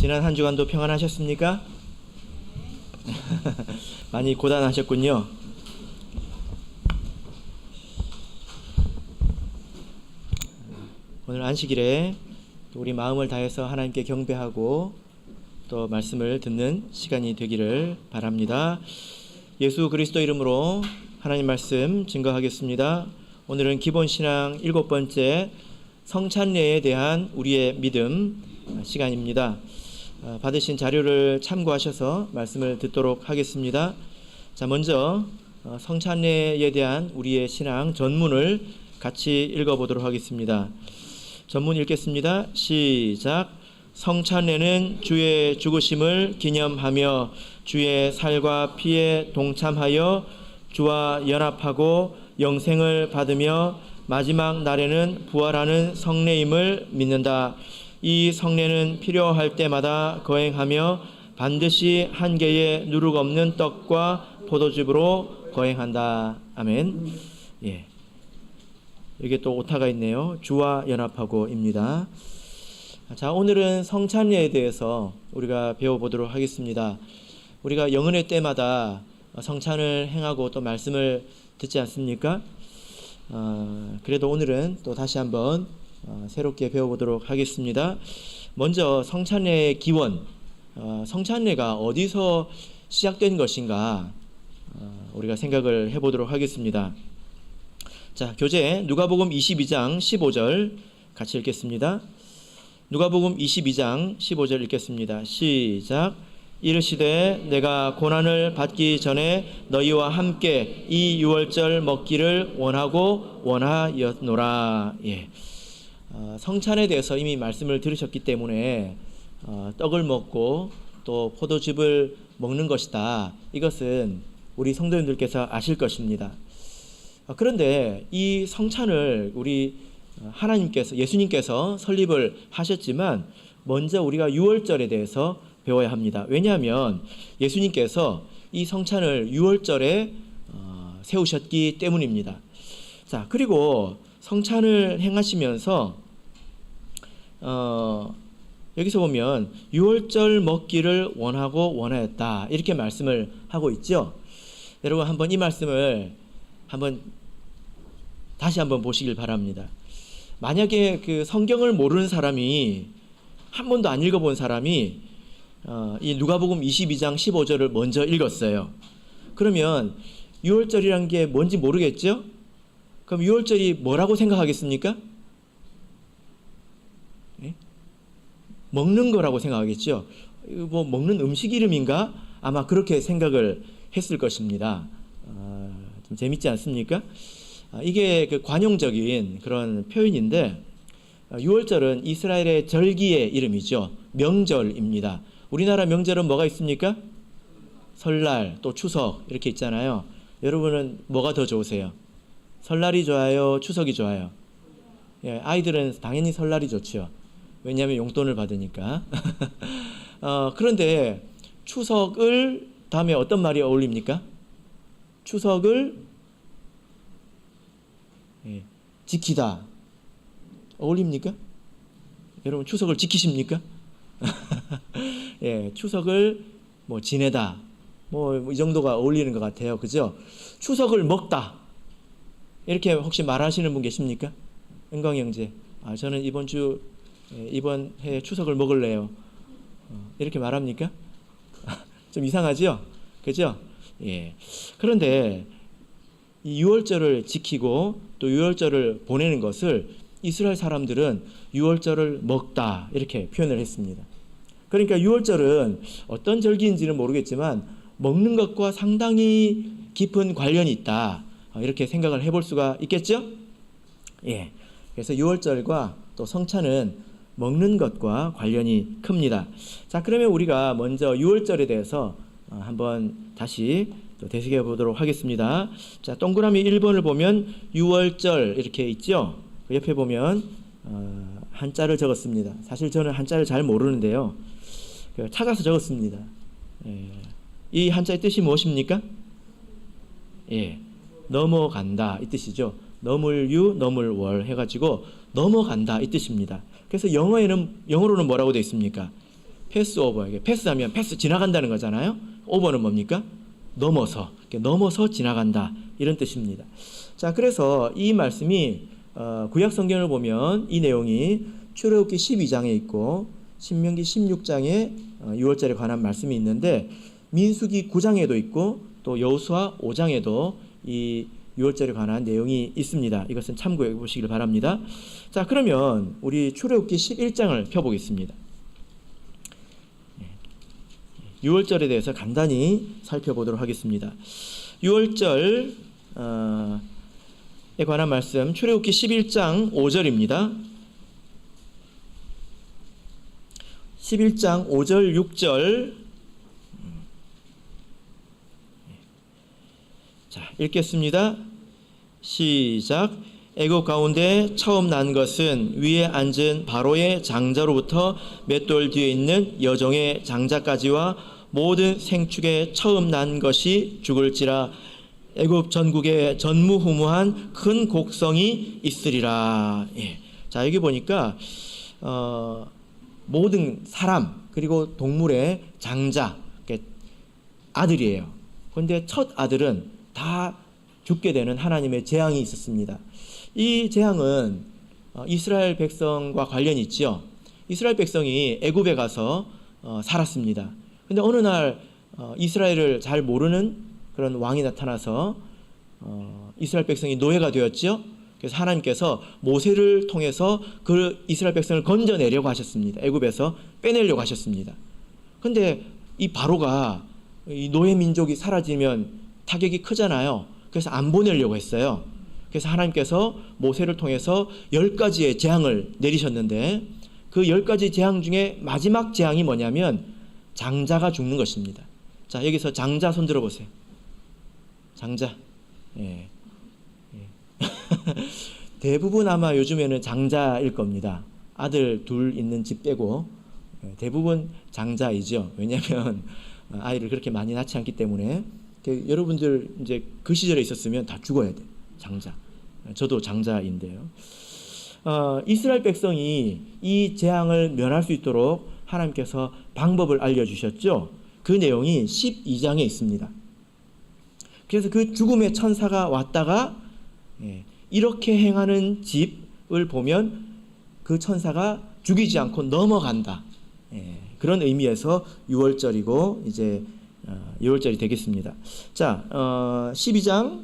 지난 한 주간도 평안하셨습니까? 많이 고단하셨군요. 오늘 안식일에 우리 마음을 다해서 하나님께 경배하고 또 말씀을 듣는 시간이 되기를 바랍니다. 예수 그리스도 이름으로 하나님 말씀 증거하겠습니다. 오늘은 기본신앙 7번째 성찬례에 대한 우리의 믿음 시간입니다. 받으신 자료를 참고하셔서 말씀을 듣도록 하겠습니다. 자, 먼저 성찬례에 대한 우리의 신앙 전문을 같이 읽어보도록 하겠습니다. 전문 읽겠습니다. 시작. 성찬례는 주의 죽으심을 기념하며 주의 살과 피에 동참하여 주와 연합하고 영생을 받으며 마지막 날에는 부활하는 성례임을 믿는다. 이 성례는 필요할 때마다 거행하며 반드시 한 개의 누룩 없는 떡과 포도즙으로 거행한다. 아멘. 예. 여기 또 오타가 있네요. 주와 연합하고입니다. 자, 오늘은 성찬례에 대해서 우리가 배워보도록 하겠습니다. 우리가 영은회 때마다 성찬을 행하고 또 말씀을 듣지 않습니까? 그래도 오늘은 또 다시 한번 새롭게 배워보도록 하겠습니다. 먼저 성찬례의 기원, 성찬례가 어디서 시작된 것인가 우리가 생각을 해보도록 하겠습니다. 자, 교재 누가복음 22장 15절 같이 읽겠습니다. 누가복음 22장 15절 읽겠습니다. 시작. 이르시되 내가 고난을 받기 전에 너희와 함께 이 유월절 먹기를 원하고 원하였노라. 예. 성찬에 대해서 이미 말씀을 들으셨기 때문에 떡을 먹고 또 포도즙을 먹는 것이다. 이것은 우리 성도님들께서 아실 것입니다. 그런데 이 성찬을 우리 하나님께서 예수님께서 설립을 하셨지만 먼저 우리가 유월절에 대해서 배워야 합니다. 왜냐하면 예수님께서 이 성찬을 유월절에 세우셨기 때문입니다. 자, 그리고 성찬을 행하시면서 여기서 보면 유월절 먹기를 원하고 원하였다 이렇게 말씀을 하고 있죠. 여러분 한번 이 말씀을 다시 한번 보시길 바랍니다. 만약에 그 성경을 모르는 사람이 한 번도 안 읽어본 사람이 이 누가복음 22장 15절을 먼저 읽었어요. 그러면 유월절이란 게 뭔지 모르겠죠? 그럼 유월절이 뭐라고 생각하겠습니까? 네? 먹는 거라고 생각하겠죠? 뭐 먹는 음식 이름인가? 아마 그렇게 생각을 했을 것입니다. 좀 재밌지 않습니까? 이게 그 관용적인 그런 표현인데 유월절은 이스라엘의 절기의 이름이죠. 명절입니다. 우리나라 명절은 뭐가 있습니까? 설날, 또 추석 이렇게 있잖아요. 여러분은 뭐가 더 좋으세요? 설날이 좋아요? 추석이 좋아요? 예, 아이들은 당연히 설날이 좋죠. 왜냐하면 용돈을 받으니까. 그런데 추석을 다음에 어떤 말이 어울립니까? 추석을 지키다. 어울립니까? 여러분 추석을 지키십니까? 예, 추석을 뭐 지내다. 뭐 이 정도가 어울리는 것 같아요. 그죠? 추석을 먹다. 이렇게 혹시 말하시는 분 계십니까? 은광 형제. 저는 이번 해 추석을 먹을래요. 이렇게 말합니까? 좀 이상하죠? 그죠? 예. 그런데 이 유월절을 지키고 또 유월절을 보내는 것을 이스라엘 사람들은 유월절을 먹다 이렇게 표현을 했습니다. 그러니까 유월절은 어떤 절기인지는 모르겠지만 먹는 것과 상당히 깊은 관련이 있다 이렇게 생각을 해볼 수가 있겠죠? 예. 그래서 유월절과 또 성찬은 먹는 것과 관련이 큽니다. 자, 그러면 우리가 먼저 유월절에 대해서 한번 다시 또 되새겨 보도록 하겠습니다. 자, 동그라미 1번을 보면 유월절 이렇게 있죠. 그 옆에 보면 한자를 적었습니다. 사실 저는 한자를 잘 모르는데요. 찾아서 적었습니다. 이 한자의 뜻이 무엇입니까? 예, 넘어간다 이 뜻이죠. 넘을 유, 넘을 월 해가지고 넘어간다 이 뜻입니다. 그래서 영어로는 뭐라고 되어 있습니까? 패스오버. 이게 패스하면 패스 지나간다는 거잖아요. 오버는 뭡니까? 넘어서. 넘어서 지나간다. 이런 뜻입니다. 자, 그래서 이 말씀이 구약 성경을 보면 이 내용이 출애굽기 12장에 있고 신명기 16장에 유월절에 관한 말씀이 있는데 민수기 9장에도 있고 또 여호수아 5장에도 이 유월절에 관한 내용이 있습니다. 이것은 참고해 보시길 바랍니다. 자, 그러면 우리 출애굽기 11장을 펴보겠습니다. 유월절에 대해서 간단히 살펴보도록 하겠습니다. 유월절에 관한 말씀 출애굽기 11장 5절입니다. 11장 5절 6절 자, 읽겠습니다. 시작. 애굽 가운데 처음 난 것은 위에 앉은 바로의 장자로부터 맷돌 뒤에 있는 여종의 장자까지와 모든 생축에 처음 난 것이 죽을지라. 애굽 전국에 전무후무한 큰 곡성이 있으리라. 예. 자, 여기 보니까 모든 사람 그리고 동물의 장자 아들이에요. 그런데 첫 아들은 다 죽게 되는 하나님의 재앙이 있었습니다. 이 재앙은 이스라엘 백성과 관련이 있죠. 이스라엘 백성이 애굽에 가서 살았습니다. 그런데 어느 날 이스라엘을 잘 모르는 그런 왕이 나타나서 이스라엘 백성이 노예가 되었죠. 그래서 하나님께서 모세를 통해서 그 이스라엘 백성을 건져내려고 하셨습니다. 애굽에서 빼내려고 하셨습니다. 그런데 이 바로가 이 노예 민족이 사라지면 타격이 크잖아요. 그래서 안 보내려고 했어요. 그래서 하나님께서 모세를 통해서 10가지의 재앙을 내리셨는데 그 10가지 재앙 중에 마지막 재앙이 뭐냐면 장자가 죽는 것입니다. 자, 여기서 장자 손 들어보세요. 장자. 예. 대부분 아마 요즘에는 장자일 겁니다. 아들 둘 있는 집 빼고 대부분 장자이죠. 왜냐하면 아이를 그렇게 많이 낳지 않기 때문에. 여러분들 이제 그 시절에 있었으면 다 죽어야 돼. 장자. 저도 장자인데요. 이스라엘 백성이 이 재앙을 면할 수 있도록 하나님께서 방법을 알려주셨죠. 그 내용이 12장에 있습니다. 그래서 그 죽음의 천사가 왔다가 이렇게 행하는 집을 보면 그 천사가 죽이지 않고 넘어간다. 그런 의미에서 유월절이고 이제 유월절이 되겠습니다. 자, 12장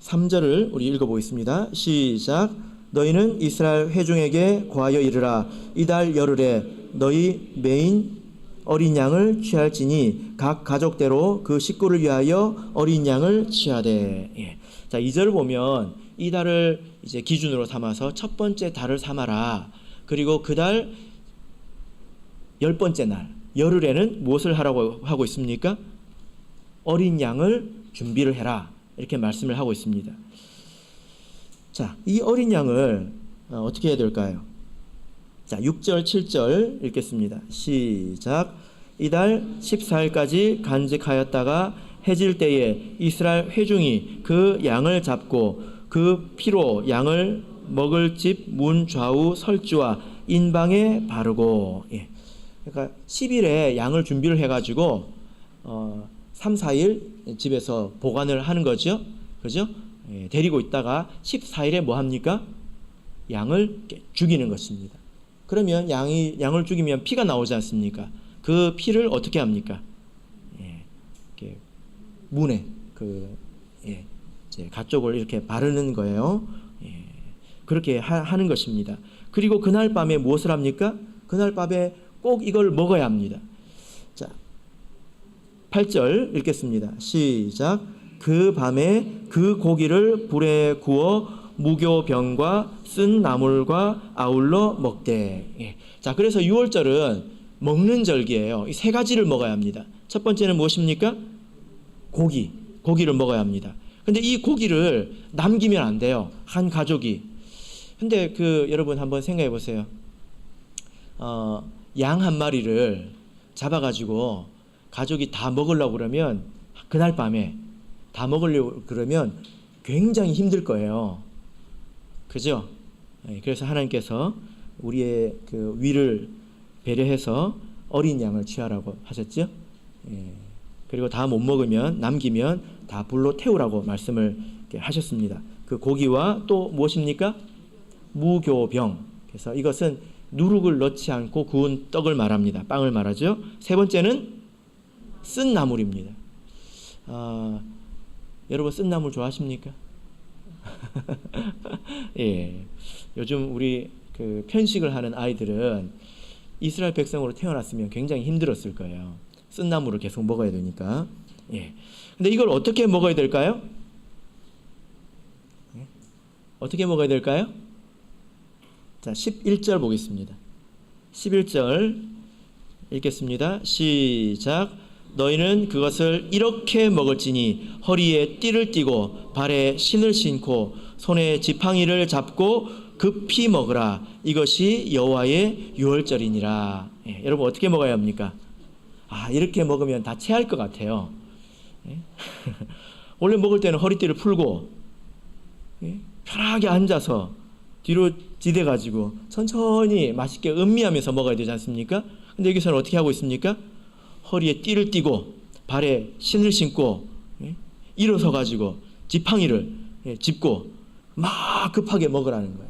3절을 우리 읽어보겠습니다. 시작. 너희는 이스라엘 회중에게 고하여 이르라. 이달 열흘에 너희 매인 어린 양을 취할지니 각 가족대로 그 식구를 위하여 어린 양을 취하되. 예. 자, 2절을 보면 이 달을 이제 기준으로 삼아서 첫 번째 달을 삼아라. 그리고 그 달 10번째 날 열흘에는 무엇을 하라고 하고 있습니까? 어린 양을 준비를 해라. 이렇게 말씀을 하고 있습니다. 자, 이 어린 양을 어떻게 해야 될까요? 자, 6절, 7절 읽겠습니다. 시작. 이달 14일까지 간직하였다가 해질 때에 이스라엘 회중이 그 양을 잡고 그 피로 양을 먹을 집 문 좌우 설주와 인방에 바르고. 예. 그러니까 10일에 양을 준비를 해가지고 3, 4일 집에서 보관을 하는 거죠. 그죠? 예, 데리고 있다가 14일에 뭐 합니까? 양을 죽이는 것입니다. 그러면 양을 죽이면 피가 나오지 않습니까? 그 피를 어떻게 합니까? 예, 이렇게 문에 이제 가쪽을 이렇게 바르는 거예요. 예, 그렇게 하는 것입니다. 그리고 그날 밤에 무엇을 합니까? 그날 밤에 꼭 이걸 먹어야 합니다. 자, 8절 읽겠습니다. 시작. 그 밤에 그 고기를 불에 구워 무교병과 쓴 나물과 아울러 먹되. 예. 자, 그래서 유월절은 먹는 절기예요. 이 세 가지를 먹어야 합니다. 첫 번째는 무엇입니까? 고기를 먹어야 합니다. 근데 이 고기를 남기면 안 돼요. 한 가족이. 근데 여러분 한번 생각해 보세요. 양 한 마리를 잡아가지고 가족이 다 먹으려고 그러면 그날 밤에 다 먹으려고 그러면 굉장히 힘들 거예요. 그죠? 그래서 하나님께서 우리의 그 위를 배려해서 어린 양을 취하라고 하셨죠. 예. 그리고 다 못 먹으면 남기면 다 불로 태우라고 말씀을 하셨습니다. 그 고기와 또 무엇입니까? 무교병. 그래서 이것은 누룩을 넣지 않고 구운 떡을 말합니다. 빵을 말하죠. 세 번째는 쓴 나물입니다. 여러분 쓴 나물 좋아하십니까? 예. 요즘 우리 그 편식을 하는 아이들은 이스라엘 백성으로 태어났으면 굉장히 힘들었을 거예요. 쓴 나물을 계속 먹어야 되니까. 예. 근데 이걸 어떻게 먹어야 될까요? 예? 어떻게 먹어야 될까요? 자, 11절 보겠습니다. 11절 읽겠습니다. 시작. 너희는 그것을 이렇게 먹을지니 허리에 띠를 띠고 발에 신을 신고 손에 지팡이를 잡고 급히 먹으라. 이것이 여호와의 유월절이니라. 예, 여러분 어떻게 먹어야 합니까? 이렇게 먹으면 다 체할 것 같아요. 예? 원래 먹을 때는 허리띠를 풀고 편하게 앉아서 뒤로 지대가지고 천천히 맛있게 음미하면서 먹어야 되지 않습니까? 근데 여기서는 어떻게 하고 있습니까? 허리에 띠를 띠고 발에 신을 신고 일어서가지고 지팡이를 짚고 막 급하게 먹으라는 거예요.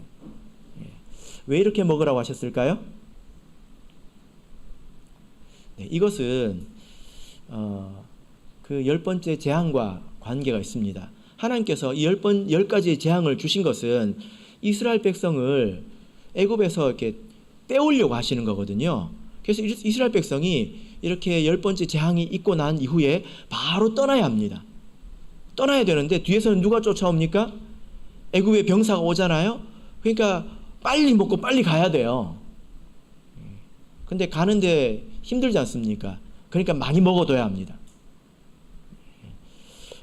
왜 이렇게 먹으라고 하셨을까요? 이것은 그 10번째 재앙과 관계가 있습니다. 하나님께서 이 10가지의 재앙을 주신 것은 이스라엘 백성을 애굽에서 이렇게 빼오려고 하시는 거거든요. 그래서 이스라엘 백성이 이렇게 10번째 재앙이 있고 난 이후에 바로 떠나야 합니다. 떠나야 되는데 뒤에서는 누가 쫓아옵니까? 애굽의 병사가 오잖아요. 그러니까 빨리 먹고 빨리 가야 돼요. 근데 가는데 힘들지 않습니까? 그러니까 많이 먹어둬야 합니다.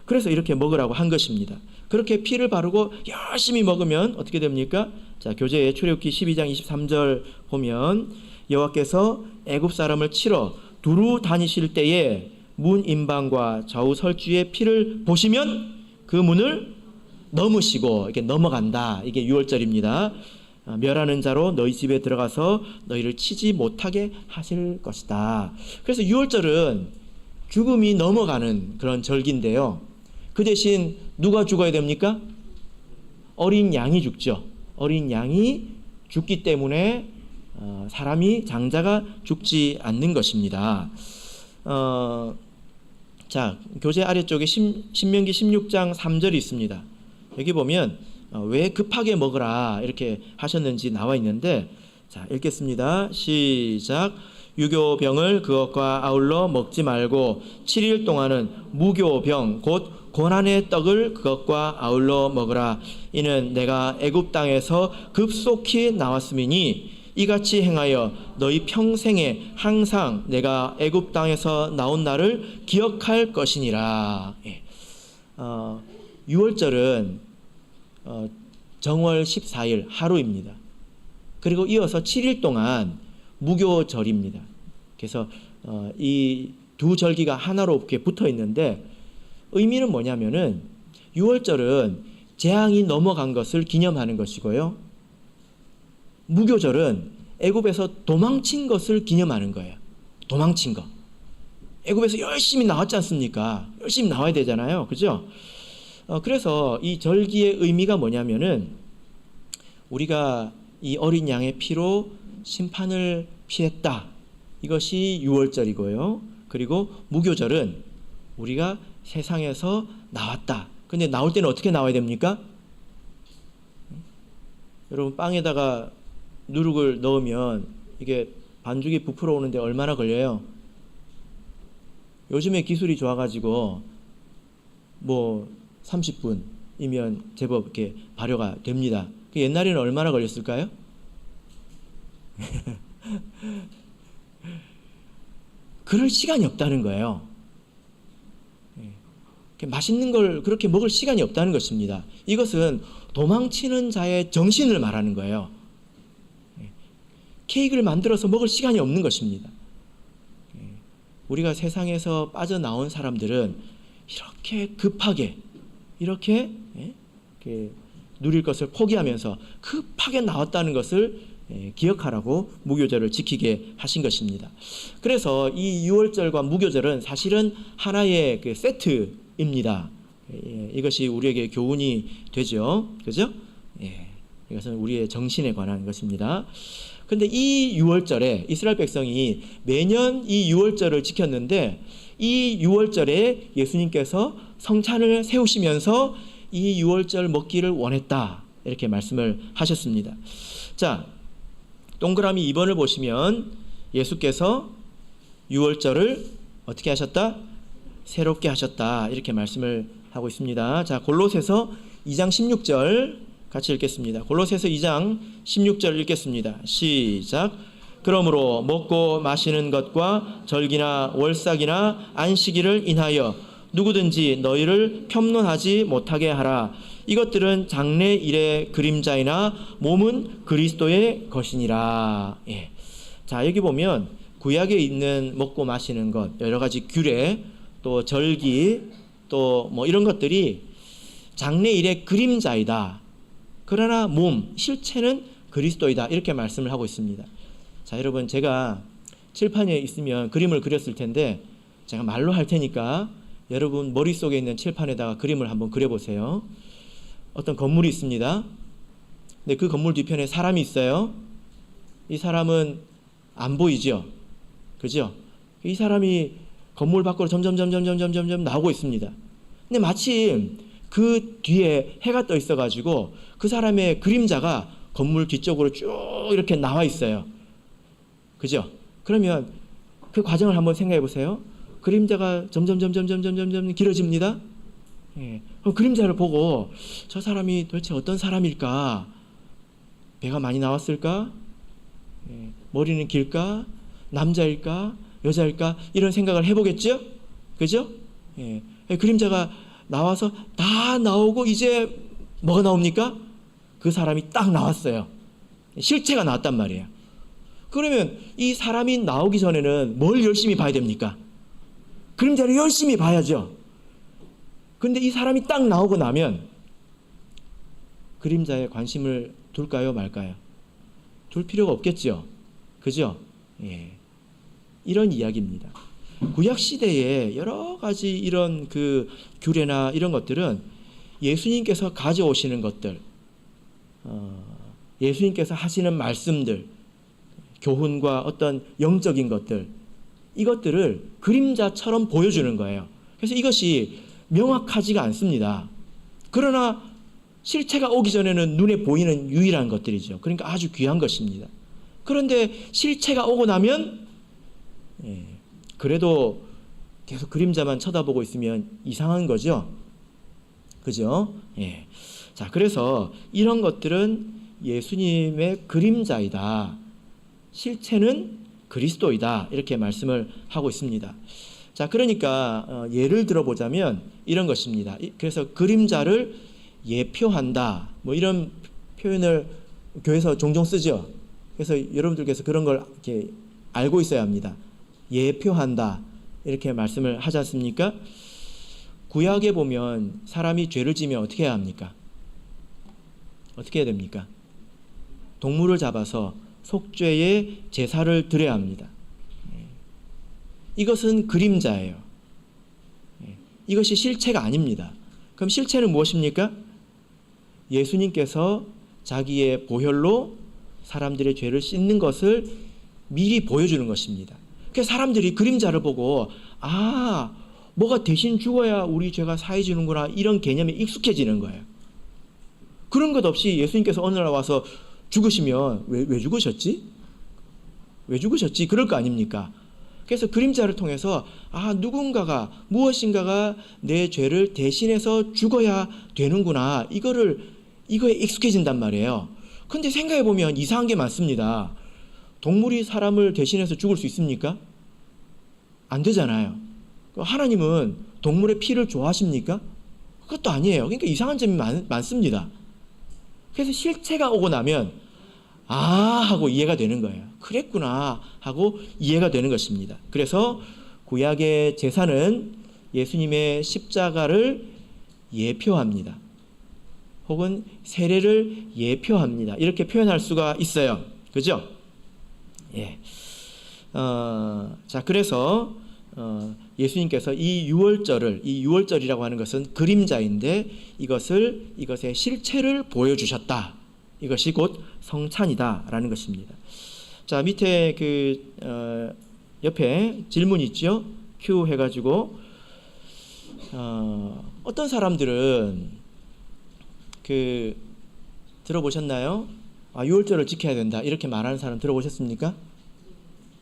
그래서 이렇게 먹으라고 한 것입니다. 그렇게 피를 바르고 열심히 먹으면 어떻게 됩니까? 자, 교재에 출애굽기 12장 23절 보면 여호와께서 애굽 사람을 치러 두루 다니실 때에 문 임방과 좌우 설주의 피를 보시면 그 문을 넘으시고 이렇게 넘어간다. 이게 유월절입니다. 멸하는 자로 너희 집에 들어가서 너희를 치지 못하게 하실 것이다. 그래서 유월절은 죽음이 넘어가는 그런 절기인데요. 그 대신 누가 죽어야 됩니까? 어린 양이 죽죠. 어린 양이 죽기 때문에 사람이 장자가 죽지 않는 것입니다. 자, 교재 아래쪽에 신명기 16장 3절이 있습니다. 여기 보면 왜 급하게 먹으라 이렇게 하셨는지 나와 있는데, 자, 읽겠습니다. 시작. 유교병을 그것과 아울러 먹지 말고 7일 동안은 무교병 곧 고난의 떡을 그것과 아울러 먹으라. 이는 내가 애굽 땅에서 급속히 나왔음이니 이같이 행하여 너희 평생에 항상 내가 애굽 땅에서 나온 날을 기억할 것이니라. 예. 유월절은 정월 14일 하루입니다. 그리고 이어서 7일 동안 무교절입니다. 그래서 이 두 절기가 하나로 이렇게 붙어 있는데 의미는 뭐냐면은 유월절은 재앙이 넘어간 것을 기념하는 것이고요. 무교절은 애굽에서 도망친 것을 기념하는 거예요. 도망친 거. 애굽에서 열심히 나왔지 않습니까? 열심히 나와야 되잖아요. 그죠? 그래서 이 절기의 의미가 뭐냐면은 우리가 이 어린 양의 피로 심판을 피했다. 이것이 유월절이고요. 그리고 무교절은 우리가 세상에서 나왔다. 근데 나올 때는 어떻게 나와야 됩니까? 여러분 빵에다가 누룩을 넣으면 이게 반죽이 부풀어 오는데 얼마나 걸려요? 요즘에 기술이 좋아가지고 뭐 30분이면 제법 이렇게 발효가 됩니다. 옛날에는 얼마나 걸렸을까요? 그럴 시간이 없다는 거예요. 맛있는 걸 그렇게 먹을 시간이 없다는 것입니다. 이것은 도망치는 자의 정신을 말하는 거예요. 케이크를 만들어서 먹을 시간이 없는 것입니다. 우리가 세상에서 빠져나온 사람들은 이렇게 급하게 이렇게 누릴 것을 포기하면서 급하게 나왔다는 것을 기억하라고 무교절을 지키게 하신 것입니다. 그래서 이 유월절과 무교절은 사실은 하나의 그 세트입니다. 이것이 우리에게 교훈이 되죠. 그죠? 이것은 우리의 정신에 관한 것입니다. 근데 이 유월절에 이스라엘 백성이 매년 이 유월절을 지켰는데 이 유월절에 예수님께서 성찬을 세우시면서 이 유월절 먹기를 원했다. 이렇게 말씀을 하셨습니다. 자, 동그라미 2번을 보시면 예수께서 유월절을 어떻게 하셨다? 새롭게 하셨다. 이렇게 말씀을 하고 있습니다. 자, 골로새서 2장 16절 같이 읽겠습니다. 골로새서 2장 16절 읽겠습니다. 시작. 그러므로 먹고 마시는 것과 절기나 월삭이나 안식일을 인하여 누구든지 너희를 편론하지 못하게 하라. 이것들은 장래일의 그림자이나 몸은 그리스도의 것이니라. 자, 여기 보면 구약에 있는 먹고 마시는 것, 여러 가지 규례, 또 절기, 또 뭐 이런 것들이 장래일의 그림자이다. 그러나 몸, 실체는 그리스도이다. 이렇게 말씀을 하고 있습니다. 자, 여러분, 제가 칠판에 있으면 그림을 그렸을 텐데 제가 말로 할 테니까 여러분 머릿속에 있는 칠판에다가 그림을 한번 그려보세요. 어떤 건물이 있습니다. 근데 그 건물 뒤편에 사람이 있어요. 이 사람은 안 보이죠? 그죠? 이 사람이 건물 밖으로 점점 나오고 있습니다. 근데 마침 그 뒤에 해가 떠 있어가지고 그 사람의 그림자가 건물 뒤쪽으로 쭉 이렇게 나와 있어요. 그죠? 그러면 그 과정을 한번 생각해 보세요. 그림자가 점점 길어집니다. 그럼 그림자를 보고 저 사람이 도대체 어떤 사람일까? 배가 많이 나왔을까? 머리는 길까? 남자일까? 여자일까? 이런 생각을 해보겠죠? 그죠? 그림자가 나와서 다 나오고 이제 뭐가 나옵니까? 그 사람이 딱 나왔어요. 실체가 나왔단 말이에요. 그러면 이 사람이 나오기 전에는 뭘 열심히 봐야 됩니까? 그림자를 열심히 봐야죠. 그런데 이 사람이 딱 나오고 나면 그림자에 관심을 둘까요, 말까요? 둘 필요가 없겠죠. 그죠? 이런 이야기입니다. 구약 시대에 여러 가지 이런 그 규례나 이런 것들은 예수님께서 가져오시는 것들, 예수님께서 하시는 말씀들, 교훈과 어떤 영적인 것들, 이것들을 그림자처럼 보여주는 거예요. 그래서 이것이 명확하지가 않습니다. 그러나 실체가 오기 전에는 눈에 보이는 유일한 것들이죠. 그러니까 아주 귀한 것입니다. 그런데 실체가 오고 나면 그래도 계속 그림자만 쳐다보고 있으면 이상한 거죠. 그죠? 자, 그래서 이런 것들은 예수님의 그림자이다. 실체는 그리스도이다. 이렇게 말씀을 하고 있습니다. 자, 그러니까 예를 들어보자면 이런 것입니다. 그래서 그림자를 예표한다. 뭐 이런 표현을 교회에서 종종 쓰죠. 그래서 여러분들께서 그런 걸 이렇게 알고 있어야 합니다. 예표한다. 이렇게 말씀을 하지 않습니까? 구약에 보면 사람이 죄를 지면 어떻게 해야 합니까? 어떻게 해야 됩니까? 동물을 잡아서 속죄의 제사를 드려야 합니다. 이것은 그림자예요. 이것이 실체가 아닙니다. 그럼 실체는 무엇입니까? 예수님께서 자기의 보혈로 사람들의 죄를 씻는 것을 미리 보여주는 것입니다. 그래서 사람들이 그림자를 보고 뭐가 대신 죽어야 우리 죄가 사해지는구나, 이런 개념에 익숙해지는 거예요. 그런 것 없이 예수님께서 어느 날 와서 죽으시면 왜 죽으셨지? 왜 죽으셨지? 그럴 거 아닙니까? 그래서 그림자를 통해서 누군가가, 무엇인가가 내 죄를 대신해서 죽어야 되는구나, 이거에 익숙해진단 말이에요. 근데 생각해보면 이상한 게 많습니다. 동물이 사람을 대신해서 죽을 수 있습니까? 안 되잖아요. 하나님은 동물의 피를 좋아하십니까? 그것도 아니에요. 그러니까 이상한 점이 많습니다. 그래서 실체가 오고 나면 하고 이해가 되는 거예요. 그랬구나 하고 이해가 되는 것입니다. 그래서 구약의 제사는 예수님의 십자가를 예표합니다. 혹은 세례를 예표합니다. 이렇게 표현할 수가 있어요. 그죠? 예. 자, 그래서 예수님께서 이 유월절이라고 하는 것은 그림자인데 이것의 실체를 보여주셨다. 이것이 곧 성찬이다라는 것입니다. 자, 밑에 옆에 질문 있죠? Q 해가지고 어떤 사람들은 들어보셨나요? 유월절을 지켜야 된다 이렇게 말하는 사람 들어보셨습니까?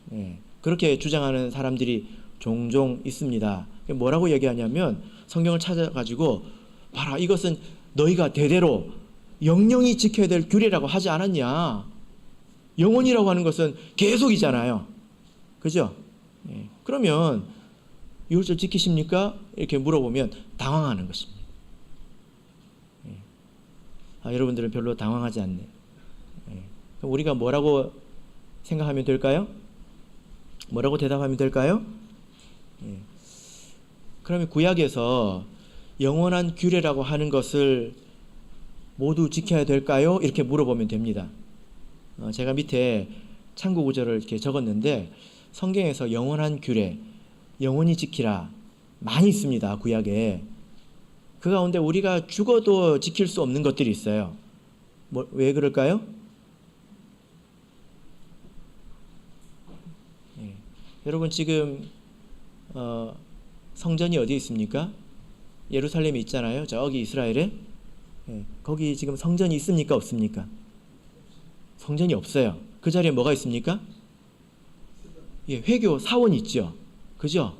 네, 그렇게 주장하는 사람들이 종종 있습니다. 뭐라고 얘기하냐면 성경을 찾아가지고 봐라, 이것은 너희가 대대로 영영이 지켜야 될 규례라고 하지 않았냐. 영원이라고 하는 것은 계속이잖아요. 그죠? 네, 그러면 유월절 지키십니까? 이렇게 물어보면 당황하는 것입니다. 여러분들은 별로 당황하지 않네. 그럼 우리가 뭐라고 생각하면 될까요? 뭐라고 대답하면 될까요? 그러면 구약에서 영원한 규례라고 하는 것을 모두 지켜야 될까요? 이렇게 물어보면 됩니다. 제가 밑에 참고 구절을 이렇게 적었는데 성경에서 영원한 규례, 영원히 지키라 많이 있습니다. 구약에. 그 가운데 우리가 죽어도 지킬 수 없는 것들이 있어요. 왜 그럴까요? 여러분 지금 성전이 어디 있습니까? 예루살렘에 있잖아요. 저기 이스라엘에. 거기 지금 성전이 있습니까? 없습니까? 성전이 없어요. 그 자리에 뭐가 있습니까? 회교 사원이 있죠. 그죠?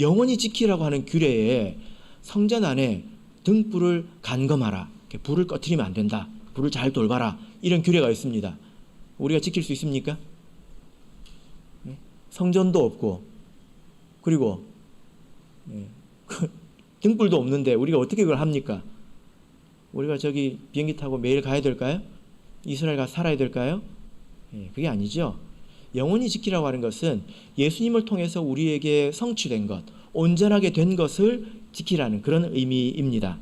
영원히 지키라고 하는 규례에 성전 안에 등불을 간검하라. 불을 꺼트리면 안 된다. 불을 잘 돌봐라. 이런 규례가 있습니다. 우리가 지킬 수 있습니까? 성전도 없고 그리고 등불도 없는데 우리가 어떻게 그걸 합니까? 우리가 저기 비행기 타고 매일 가야 될까요? 이스라엘 가서 살아야 될까요? 그게 아니죠. 영원히 지키라고 하는 것은 예수님을 통해서 우리에게 성취된 것, 온전하게 된 것을 지키라는 그런 의미입니다.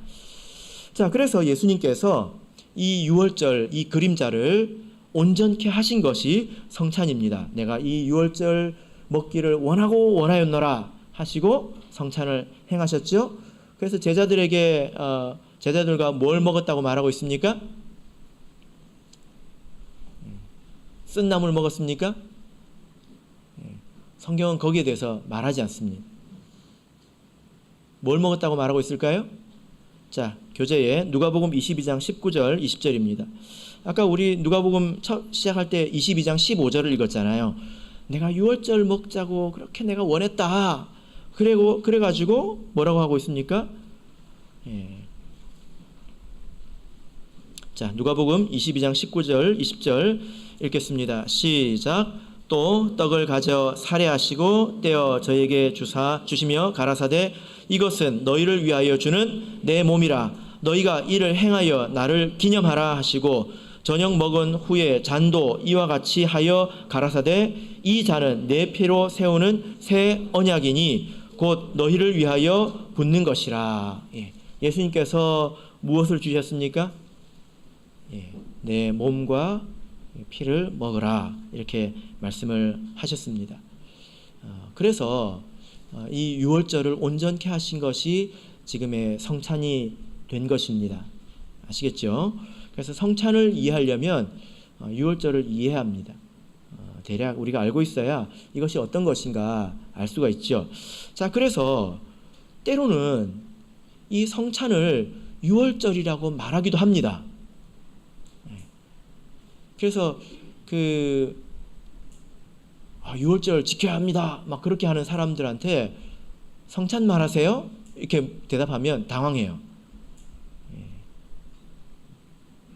자, 그래서 예수님께서 이 유월절, 이 그림자를 온전케 하신 것이 성찬입니다. 내가 이 유월절 먹기를 원하고 원하였노라 하시고 성찬을 행하셨죠. 그래서 제자들과 뭘 먹었다고 말하고 있습니까? 쓴 나물 먹었습니까? 성경은 거기에 대해서 말하지 않습니다. 뭘 먹었다고 말하고 있을까요? 자, 교재에 누가복음 22장 19절 20절입니다. 아까 우리 누가복음 시작할 때 22장 15절을 읽었잖아요. 내가 유월절 먹자고 그렇게 내가 원했다. 그래가지고 뭐라고 하고 있습니까? 자, 누가복음 22장 19절 20절 읽겠습니다. 시작. 또 떡을 가져 살해하시고 떼어 저에게 주시며 가라사대 이것은 너희를 위하여 주는 내 몸이라. 너희가 이를 행하여 나를 기념하라 하시고 저녁 먹은 후에 잔도 이와 같이 하여 가라사대 이 잔은 내 피로 세우는 새 언약이니 곧 너희를 위하여 붓는 것이라. 예수님께서 무엇을 주셨습니까? 내 몸과 피를 먹으라 이렇게 말씀을 하셨습니다. 그래서 이 유월절을 온전케 하신 것이 지금의 성찬이 된 것입니다. 아시겠죠? 그래서 성찬을 이해하려면 유월절을 이해해야 합니다. 대략 우리가 알고 있어야 이것이 어떤 것인가 알 수가 있죠. 자, 그래서 때로는 이 성찬을 유월절이라고 말하기도 합니다. 그래서 유월절 지켜야 합니다. 막 그렇게 하는 사람들한테 성찬 말하세요? 이렇게 대답하면 당황해요.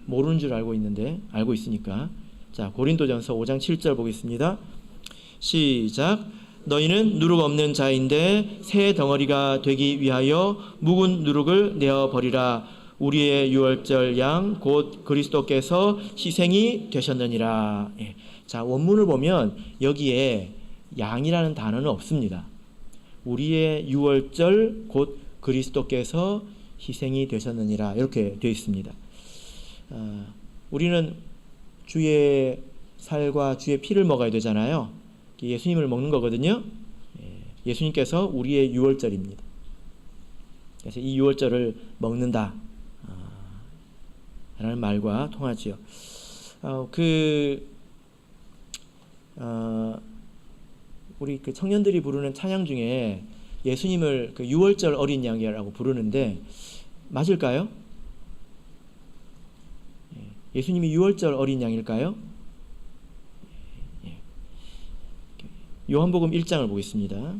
모르는 줄 알고 있는데 알고 있으니까. 자, 고린도전서 5장 7절 보겠습니다. 시작. 너희는 누룩 없는 자인데 새 덩어리가 되기 위하여 묵은 누룩을 내어 버리라. 우리의 유월절 양 곧 그리스도께서 희생이 되셨느니라. 자, 원문을 보면 여기에 양이라는 단어는 없습니다. 우리의 유월절 곧 그리스도께서 희생이 되셨느니라 이렇게 되어 있습니다. 우리는 주의 살과 주의 피를 먹어야 되잖아요. 예수님을 먹는 거거든요. 예수님께서 우리의 유월절입니다. 그래서 이 유월절을 먹는다 라는 말과 통하지요. 우리 그 청년들이 부르는 찬양 중에 예수님을 그 유월절 어린 양이라고 부르는데 맞을까요? 예수님이 유월절 어린 양일까요? 요한복음 1장을 보겠습니다.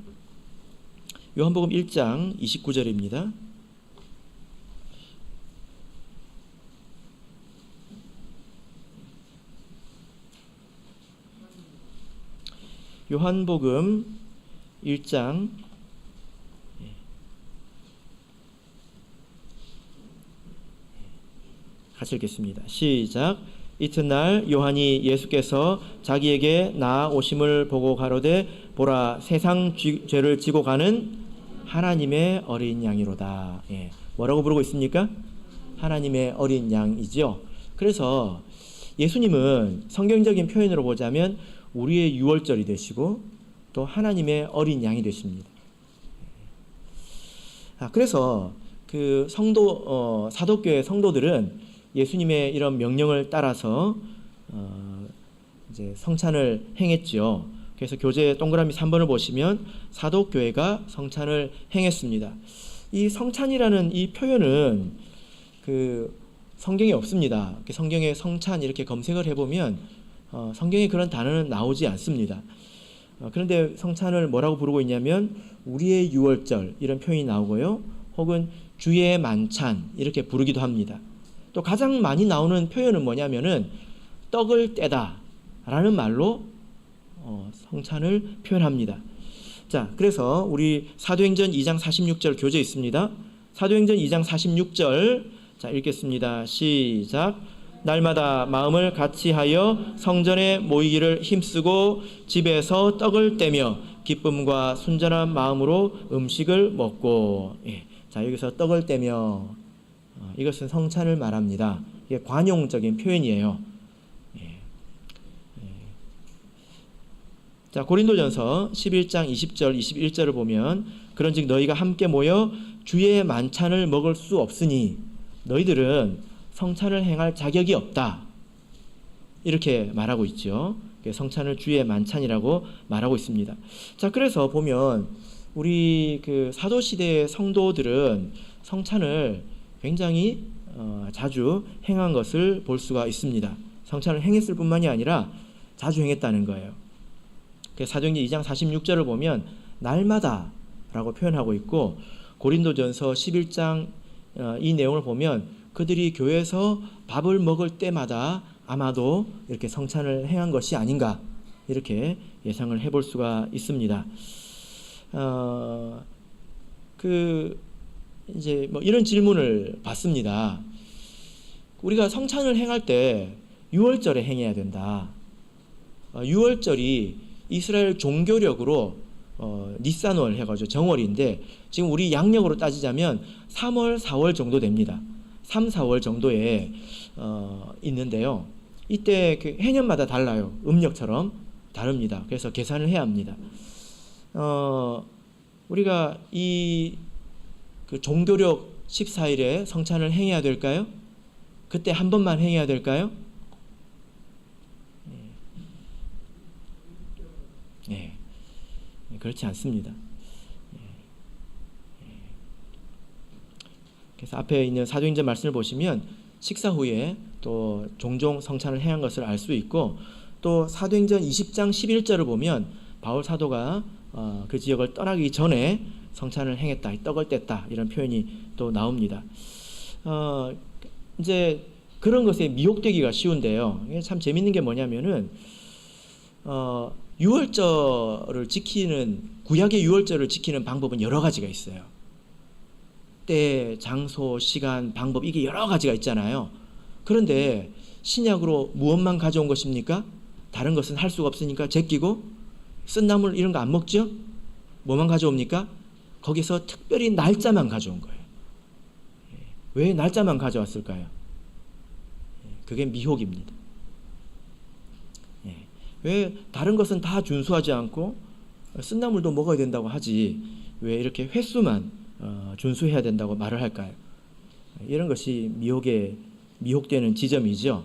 요한복음 1장 29절입니다. 요한복음 1장 같이 읽겠습니다. 시작. 이튿날 요한이 예수께서 자기에게 나아오심을 보고 가로되 보라 세상 죄를 지고 가는 하나님의 어린 양이로다. 뭐라고 부르고 있습니까? 하나님의 어린 양이죠. 그래서 예수님은 성경적인 표현으로 보자면 우리의 유월절이 되시고 또 하나님의 어린 양이 되십니다. 그래서 그 사도교회 성도들은 예수님의 이런 명령을 따라서 이제 성찬을 행했지요. 그래서 교재 동그라미 3번을 보시면 사도교회가 성찬을 행했습니다. 이 성찬이라는 이 표현은 그 성경에 없습니다. 성경에 성찬 이렇게 검색을 해보면 성경에 그런 단어는 나오지 않습니다. 그런데 성찬을 뭐라고 부르고 있냐면 우리의 유월절 이런 표현이 나오고요. 혹은 주의 만찬 이렇게 부르기도 합니다. 또 가장 많이 나오는 표현은 뭐냐면은 떡을 떼다 라는 말로 성찬을 표현합니다. 자, 그래서 우리 사도행전 2장 46절 교재 있습니다. 사도행전 2장 46절 자 읽겠습니다. 시작. 날마다 마음을 같이하여 성전에 모이기를 힘쓰고 집에서 떡을 떼며 기쁨과 순전한 마음으로 음식을 먹고 자 여기서 떡을 떼며 이것은 성찬을 말합니다. 이게 관용적인 표현이에요. 자 고린도전서 11장 20절 21절을 보면 그런즉 너희가 함께 모여 주의 만찬을 먹을 수 없으니 너희들은 성찬을 행할 자격이 없다. 이렇게 말하고 있죠. 성찬을 주의 만찬이라고 말하고 있습니다. 자 그래서 보면 우리 그 사도 시대의 성도들은 성찬을 굉장히 자주 행한 것을 볼 수가 있습니다. 성찬을 행했을 뿐만이 아니라 자주 행했다는 거예요. 사도행전 2장 46절을 보면 날마다 라고 표현하고 있고 고린도전서 11장 이 내용을 보면 그들이 교회에서 밥을 먹을 때마다 아마도 이렇게 성찬을 행한 것이 아닌가 이렇게 예상을 해볼 수가 있습니다. 이제 뭐 이런 질문을 받습니다. 우리가 성찬을 행할 때 유월절에 행해야 된다. 유월절이 이스라엘 종교력으로 니산월 해가지고 정월인데 지금 우리 양력으로 따지자면 3월, 4월 정도 됩니다. 3, 4월 정도에 있는데요. 이때 그 해년마다 달라요. 음력처럼 다릅니다. 그래서 계산을 해야 합니다. 우리가 이 그 종교력 14일에 성찬을 행해야 될까요? 그때 한 번만 행해야 될까요? 네. 그렇지 않습니다. 그래서 앞에 있는 사도행전 말씀을 보시면 식사 후에 또 종종 성찬을 행한 것을 알 수 있고 또 사도행전 20장 11절을 보면 바울 사도가 그 지역을 떠나기 전에 성찬을 행했다, 떡을 뗐다 이런 표현이 또 나옵니다. 이제 그런 것에 미혹되기가 쉬운데요. 참 재밌는 게 뭐냐면은 유월절을 지키는 구약의 유월절을 지키는 방법은 여러 가지가 있어요. 때, 장소, 시간, 방법 이게 여러 가지가 있잖아요. 그런데 신약으로 무엇만 가져온 것입니까? 다른 것은 할 수가 없으니까 제끼고 쓴 나물 이런 거 안 먹죠? 뭐만 가져옵니까? 거기서 특별히 날짜만 가져온 거예요. 왜 날짜만 가져왔을까요? 그게 미혹입니다. 왜 다른 것은 다 준수하지 않고 쓴나물도 먹어야 된다고 하지 왜 이렇게 횟수만 준수해야 된다고 말을 할까요? 이런 것이 미혹되는 지점이죠.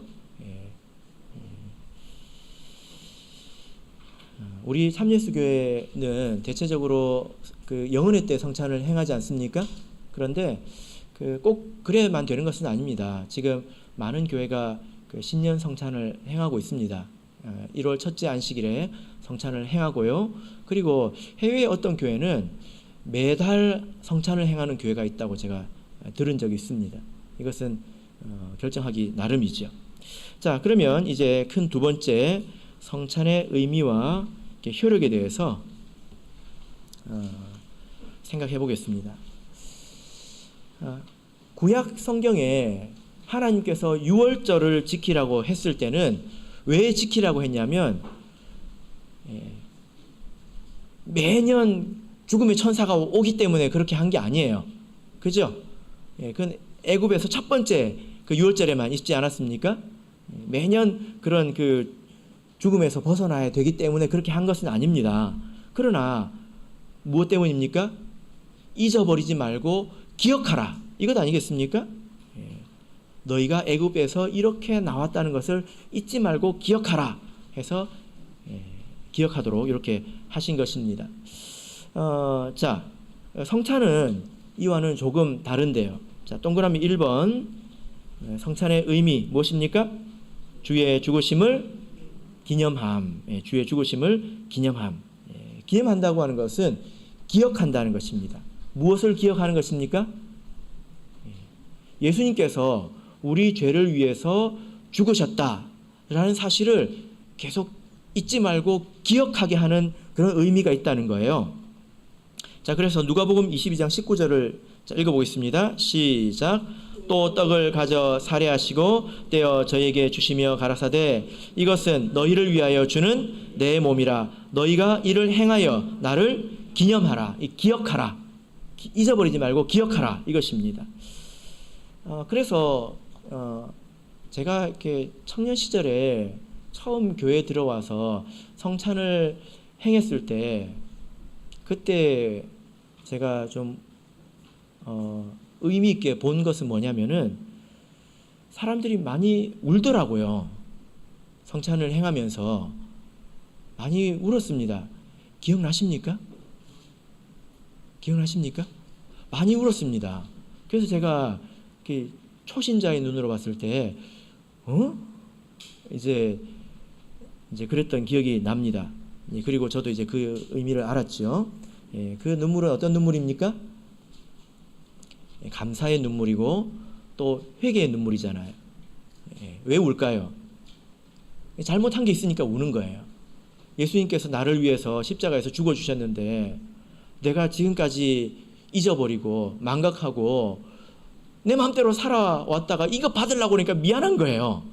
우리 참예수교회는 대체적으로 그 영은회 때 성찬을 행하지 않습니까? 그런데 꼭 그래야만 되는 것은 아닙니다. 지금 많은 교회가 그 신년 성찬을 행하고 있습니다. 1월 첫째 안식일에 성찬을 행하고요. 그리고 해외의 어떤 교회는 매달 성찬을 행하는 교회가 있다고 제가 들은 적이 있습니다. 이것은 결정하기 나름이죠. 자, 그러면 이제 큰 두 번째 성찬의 의미와 효력에 대해서 생각해 보겠습니다. 구약 성경에 하나님께서 유월절을 지키라고 했을 때는 왜 지키라고 했냐면 매년 죽음의 천사가 오기 때문에 그렇게 한 게 아니에요. 그죠? 그건 애굽에서 첫 번째 그 유월절에만 있지 않았습니까? 매년 그런 그 죽음에서 벗어나야 되기 때문에 그렇게 한 것은 아닙니다. 그러나 무엇 때문입니까? 잊어버리지 말고 기억하라. 이것 아니겠습니까? 너희가 애굽에서 이렇게 나왔다는 것을 잊지 말고 기억하라 해서 기억하도록 이렇게 하신 것입니다. 자, 성찬은 이와는 조금 다른데요. 자, 동그라미 1번 성찬의 의미 무엇입니까? 주의 죽으심을 기념함. 주의 죽으심을 기념함. 기념한다고 하는 것은 기억한다는 것입니다. 무엇을 기억하는 것입니까? 예수님께서 우리 죄를 위해서 죽으셨다라는 사실을 계속 잊지 말고 기억하게 하는 그런 의미가 있다는 거예요. 자, 그래서 누가복음 22장 19절을 읽어보겠습니다. 시작. 또 떡을 가져 살해하시고 떼어 저에게 주시며 가라사대 이것은 너희를 위하여 주는 내 몸이라 너희가 이를 행하여 나를 기념하라. 기억하라. 잊어버리지 말고 기억하라. 이것입니다. 그래서 제가 이렇게 청년 시절에 처음 교회에 들어와서 성찬을 행했을 때 그때 제가 좀 의미 있게 본 것은 뭐냐면은 사람들이 많이 울더라고요. 성찬을 행하면서 많이 울었습니다. 기억나십니까? 기억나십니까? 많이 울었습니다. 그래서 제가 초신자의 눈으로 봤을 때 이제 그랬던 기억이 납니다. 그리고 저도 이제 그 의미를 알았죠. 그 눈물은 어떤 눈물입니까? 감사의 눈물이고 또 회개의 눈물이잖아요. 왜 울까요? 잘못한 게 있으니까 우는 거예요. 예수님께서 나를 위해서 십자가에서 죽어주셨는데 내가 지금까지 잊어버리고 망각하고 내 마음대로 살아왔다가 이거 받으려고 하니까 미안한 거예요.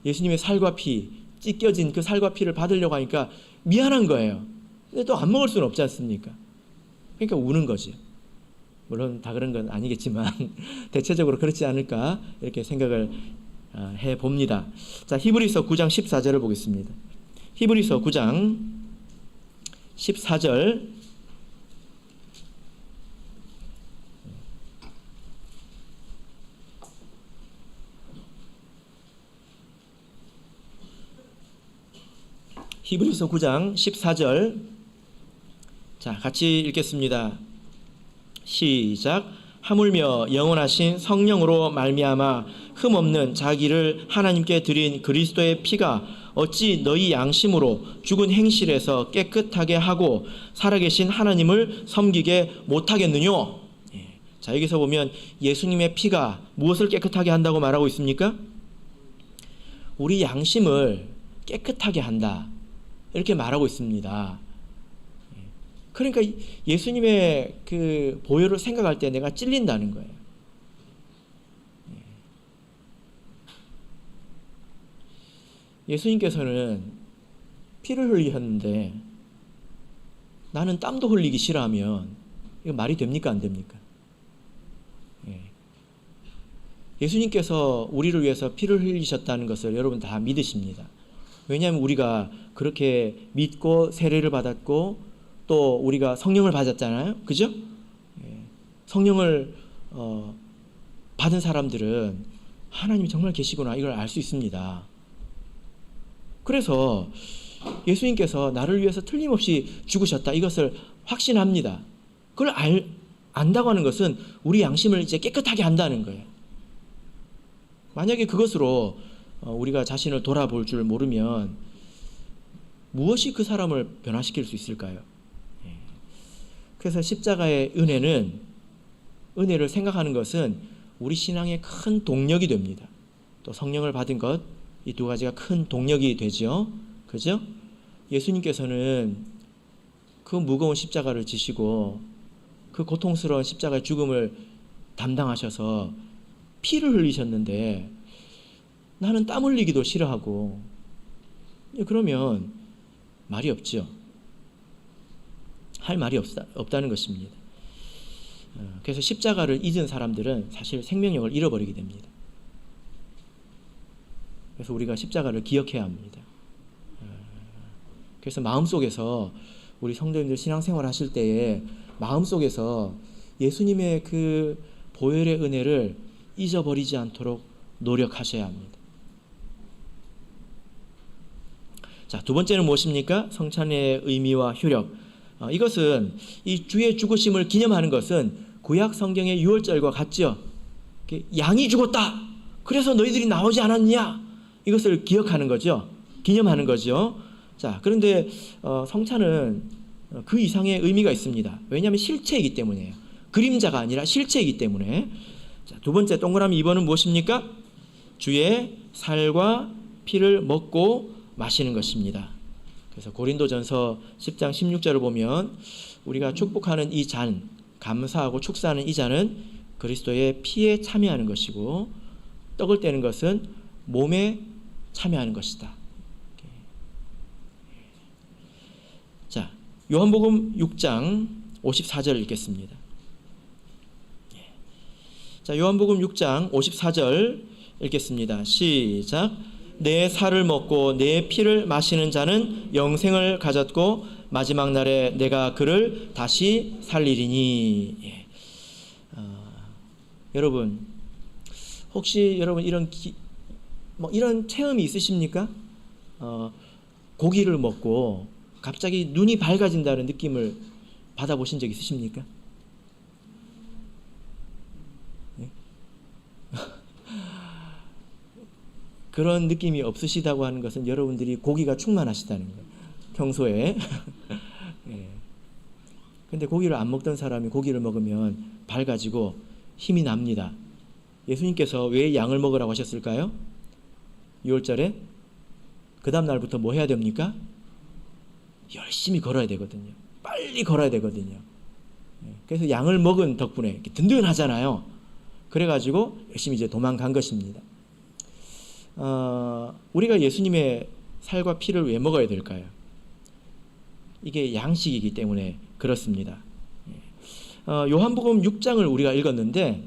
예수님의 살과 피, 찢겨진 그 살과 피를 받으려고 하니까 미안한 거예요. 근데 또 안 먹을 수는 없지 않습니까? 그러니까 우는 거지. 물론 다 그런 건 아니겠지만 대체적으로 그렇지 않을까 이렇게 생각을 해봅니다. 자, 히브리서 9장 14절을 보겠습니다. 히브리서 9장 14절 히브리서 9장 14절 자, 같이 읽겠습니다. 시작. 하물며 영원하신 성령으로 말미암아 흠없는 자기를 하나님께 드린 그리스도의 피가 어찌 너희 양심으로 죽은 행실에서 깨끗하게 하고 살아계신 하나님을 섬기게 못하겠느뇨. 자, 여기서 보면 예수님의 피가 무엇을 깨끗하게 한다고 말하고 있습니까? 우리 양심을 깨끗하게 한다 이렇게 말하고 있습니다. 그러니까 예수님의 그 보혈을 생각할 때 내가 찔린다는 거예요. 예수님께서는 피를 흘리셨는데 나는 땀도 흘리기 싫어하면 이거 말이 됩니까? 안 됩니까? 예수님께서 우리를 위해서 피를 흘리셨다는 것을 여러분 다 믿으십니다. 왜냐하면 우리가 그렇게 믿고 세례를 받았고 또 우리가 성령을 받았잖아요. 그죠? 성령을 받은 사람들은 하나님이 정말 계시구나 이걸 알 수 있습니다. 그래서 예수님께서 나를 위해서 틀림없이 죽으셨다 이것을 확신합니다. 그걸 안다고 하는 것은 우리 양심을 이제 깨끗하게 한다는 거예요. 만약에 그것으로 우리가 자신을 돌아볼 줄 모르면 무엇이 그 사람을 변화시킬 수 있을까요? 그래서 십자가의 은혜를 생각하는 것은 우리 신앙의 큰 동력이 됩니다. 또 성령을 받은 것, 이 두 가지가 큰 동력이 되죠. 그죠? 예수님께서는 그 무거운 십자가를 지시고 그 고통스러운 십자가의 죽음을 담당하셔서 피를 흘리셨는데 나는 땀 흘리기도 싫어하고 그러면 말이 없죠. 할 말이 없다는 것입니다. 그래서 십자가를 잊은 사람들은 사실 생명력을 잃어버리게 됩니다. 그래서 우리가 십자가를 기억해야 합니다. 그래서 마음속에서 우리 성도님들 신앙생활 하실 때에 마음속에서 예수님의 그 보혈의 은혜를 잊어버리지 않도록 노력하셔야 합니다. 자, 두 번째는 무엇입니까? 성찬의 의미와 효력. 이것은 이 주의 죽으심을 기념하는 것은 구약 성경의 유월절과 같죠. 양이 죽었다. 그래서 너희들이 나오지 않았냐? 이것을 기억하는 거죠. 기념하는 거죠. 자, 그런데 성찬은 그 이상의 의미가 있습니다. 왜냐하면 실체이기 때문이에요. 그림자가 아니라 실체이기 때문에. 자, 두 번째 동그라미 2번은 무엇입니까? 주의 살과 피를 먹고 마시는 것입니다. 그래서 고린도전서 10장 16절을 보면 우리가 축복하는 이 잔, 감사하고 축사하는 이 잔은 그리스도의 피에 참여하는 것이고 떡을 떼는 것은 몸에 참여하는 것이다. 자, 요한복음 6장 54절 읽겠습니다. 자, 요한복음 6장 54절 읽겠습니다. 시작. 내 살을 먹고 내 피를 마시는 자는 영생을 가졌고 마지막 날에 내가 그를 다시 살리리니. 여러분 혹시 여러분 이런 체험이 있으십니까? 고기를 먹고 갑자기 눈이 밝아진다는 느낌을 받아보신 적 있으십니까? 네? 그런 느낌이 없으시다고 하는 것은 여러분들이 고기가 충만하시다는 거예요. 평소에. 네. 근데 고기를 안 먹던 사람이 고기를 먹으면 밝아지고 힘이 납니다. 예수님께서 왜 양을 먹으라고 하셨을까요? 6월절에 그 다음 날부터 뭐 해야 됩니까? 열심히 걸어야 되거든요. 빨리 걸어야 되거든요. 그래서 양을 먹은 덕분에 이렇게 든든하잖아요. 그래가지고 열심히 이제 도망간 것입니다. 우리가 예수님의 살과 피를 왜 먹어야 될까요? 이게 양식이기 때문에 그렇습니다. 요한복음 6장을 우리가 읽었는데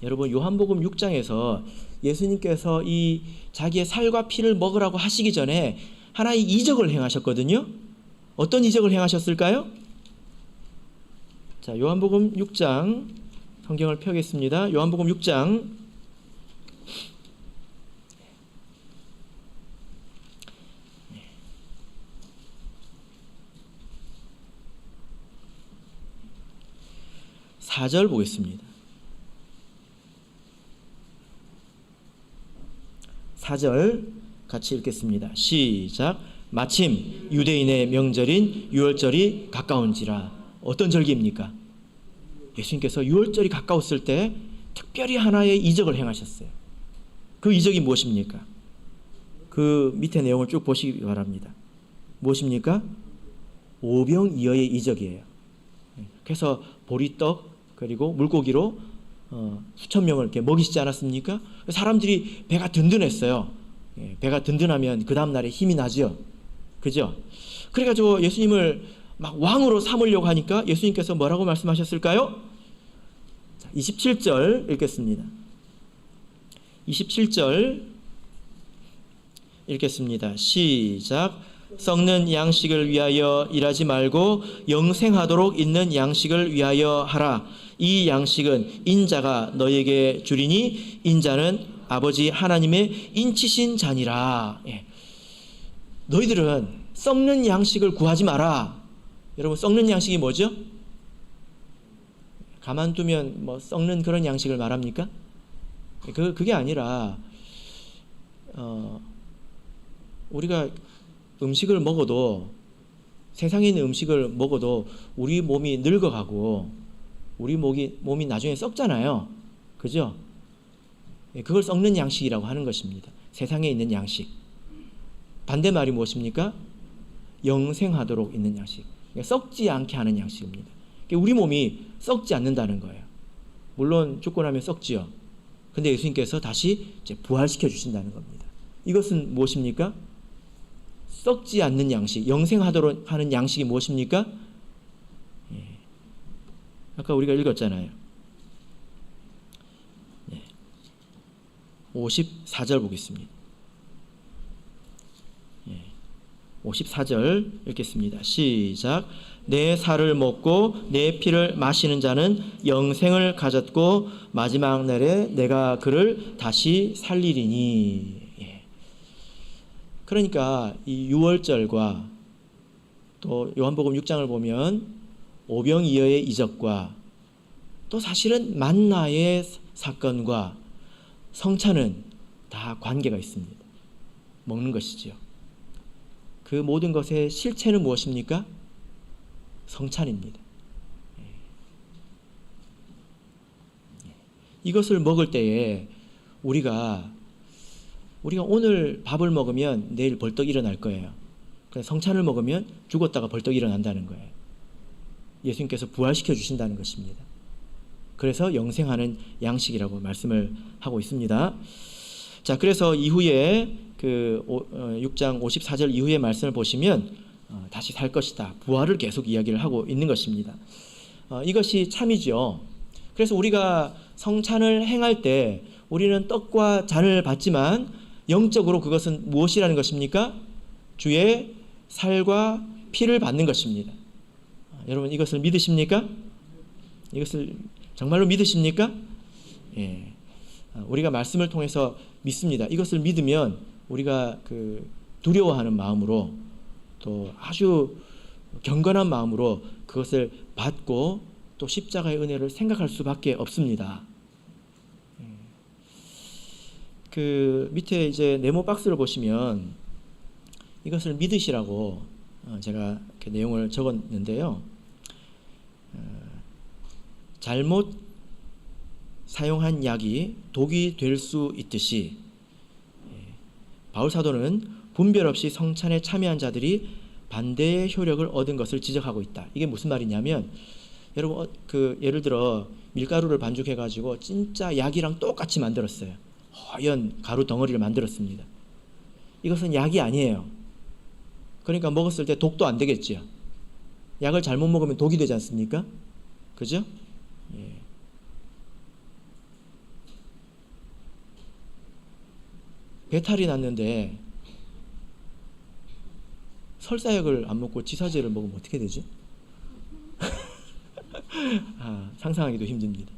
여러분 요한복음 6장에서 예수님께서 이 자기의 살과 피를 먹으라고 하시기 전에 하나의 이적을 행하셨거든요. 어떤 이적을 행하셨을까요? 자, 요한복음 6장 성경을 펴겠습니다. 요한복음 6장 4절 보겠습니다. 4절 같이 읽겠습니다. 시작. 마침 유대인의 명절인 유월절이 가까운지라. 어떤 절기입니까? 예수님께서 유월절이 가까웠을 때 특별히 하나의 이적을 행하셨어요. 그 이적이 무엇입니까? 그 밑에 내용을 쭉 보시기 바랍니다. 무엇입니까? 오병이어의 이적이에요. 그래서 보리떡 그리고 물고기로 수천 명을 이렇게 먹이시지 않았습니까? 사람들이 배가 든든했어요. 배가 든든하면 그 다음 날에 힘이 나죠. 그죠? 그래가지고 예수님을 막 왕으로 삼으려고 하니까 예수님께서 뭐라고 말씀하셨을까요? 27절 읽겠습니다. 27절 읽겠습니다. 시작. 썩는 양식을 위하여 일하지 말고 영생하도록 있는 양식을 위하여 하라. 이 양식은 인자가 너에게 주리니 인자는 아버지 하나님의 인치신 자니라. 예. 너희들은 썩는 양식을 구하지 마라. 여러분, 썩는 양식이 뭐죠? 가만두면 뭐 썩는 그런 양식을 말합니까? 그게 아니라 우리가 음식을 먹어도, 세상에 있는 음식을 먹어도 우리 몸이 늙어가고 우리 몸이 나중에 썩잖아요. 그죠? 그걸 썩는 양식이라고 하는 것입니다. 세상에 있는 양식. 반대말이 무엇입니까? 영생하도록 있는 양식. 그러니까 썩지 않게 하는 양식입니다. 그러니까 우리 몸이 썩지 않는다는 거예요. 물론 죽고 나면 썩지요. 근데 예수님께서 다시 이제 부활시켜 주신다는 겁니다. 이것은 무엇입니까? 썩지 않는 양식, 영생하도록 하는 양식이 무엇입니까? 예. 아까 우리가 읽었잖아요. 예. 54절 보겠습니다. 예. 54절 읽겠습니다. 시작. 내 살을 먹고 내 피를 마시는 자는 영생을 가졌고 마지막 날에 내가 그를 다시 살리리니. 그러니까 이 유월절과 또 요한복음 6장을 보면 오병이어의 이적과 또 사실은 만나의 사건과 성찬은 다 관계가 있습니다. 먹는 것이지요. 그 모든 것의 실체는 무엇입니까? 성찬입니다. 이것을 먹을 때에 우리가 오늘 밥을 먹으면 내일 벌떡 일어날 거예요. 그래서 성찬을 먹으면 죽었다가 벌떡 일어난다는 거예요. 예수님께서 부활시켜 주신다는 것입니다. 그래서 영생하는 양식이라고 말씀을 하고 있습니다. 자, 그래서 이후에 그 6장 54절 이후의 말씀을 보시면 다시 살 것이다. 부활을 계속 이야기를 하고 있는 것입니다. 이것이 참이죠. 그래서 우리가 성찬을 행할 때 우리는 떡과 잔을 받지만 영적으로 그것은 무엇이라는 것입니까? 주의 살과 피를 받는 것입니다. 여러분, 이것을 믿으십니까? 이것을 정말로 믿으십니까? 예. 우리가 말씀을 통해서 믿습니다. 이것을 믿으면 우리가 그 두려워하는 마음으로 또 아주 경건한 마음으로 그것을 받고 또 십자가의 은혜를 생각할 수밖에 없습니다. 그 밑에 이제 네모 박스를 보시면 이것을 믿으시라고 제가 이렇게 내용을 적었는데요. 잘못 사용한 약이 독이 될 수 있듯이 바울 사도는 분별 없이 성찬에 참여한 자들이 반대의 효력을 얻은 것을 지적하고 있다. 이게 무슨 말이냐면, 여러분 그 예를 들어 밀가루를 반죽해 가지고 진짜 약이랑 똑같이 만들었어요. 허연 가루 덩어리를 만들었습니다. 이것은 약이 아니에요. 그러니까 먹었을 때 독도 안 되겠지요. 약을 잘못 먹으면 독이 되지 않습니까? 그죠? 예. 배탈이 났는데 설사약을 안 먹고 지사제를 먹으면 어떻게 되죠? 상상하기도 힘듭니다.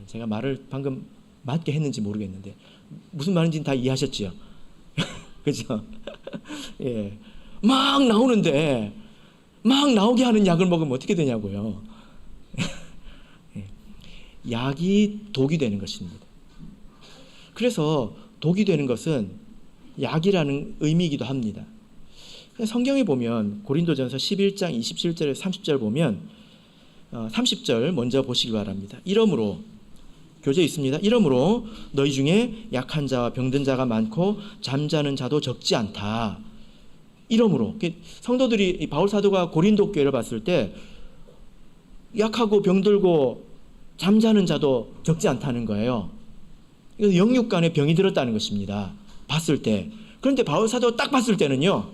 제가 말을 방금 맞게 했는지 모르겠는데 무슨 말인지는 다 이해하셨지요? 그죠? 예. 막 나오는데 막 나오게 하는 약을 먹으면 어떻게 되냐고요. 예. 약이 독이 되는 것입니다. 그래서 독이 되는 것은 약이라는 의미이기도 합니다. 성경에 보면 고린도전서 11장 27절에 30절 보면 30절 먼저 보시기 바랍니다. 이러므로 교재에 있습니다. 이러므로 너희 중에 약한 자와 병든 자가 많고 잠자는 자도 적지 않다. 이러므로 성도들이 바울 사도가 고린도 교회를 봤을 때 약하고 병들고 잠자는 자도 적지 않다는 거예요. 이건 영육간에 병이 들었다는 것입니다. 봤을 때. 그런데 바울 사도가 딱 봤을 때는요,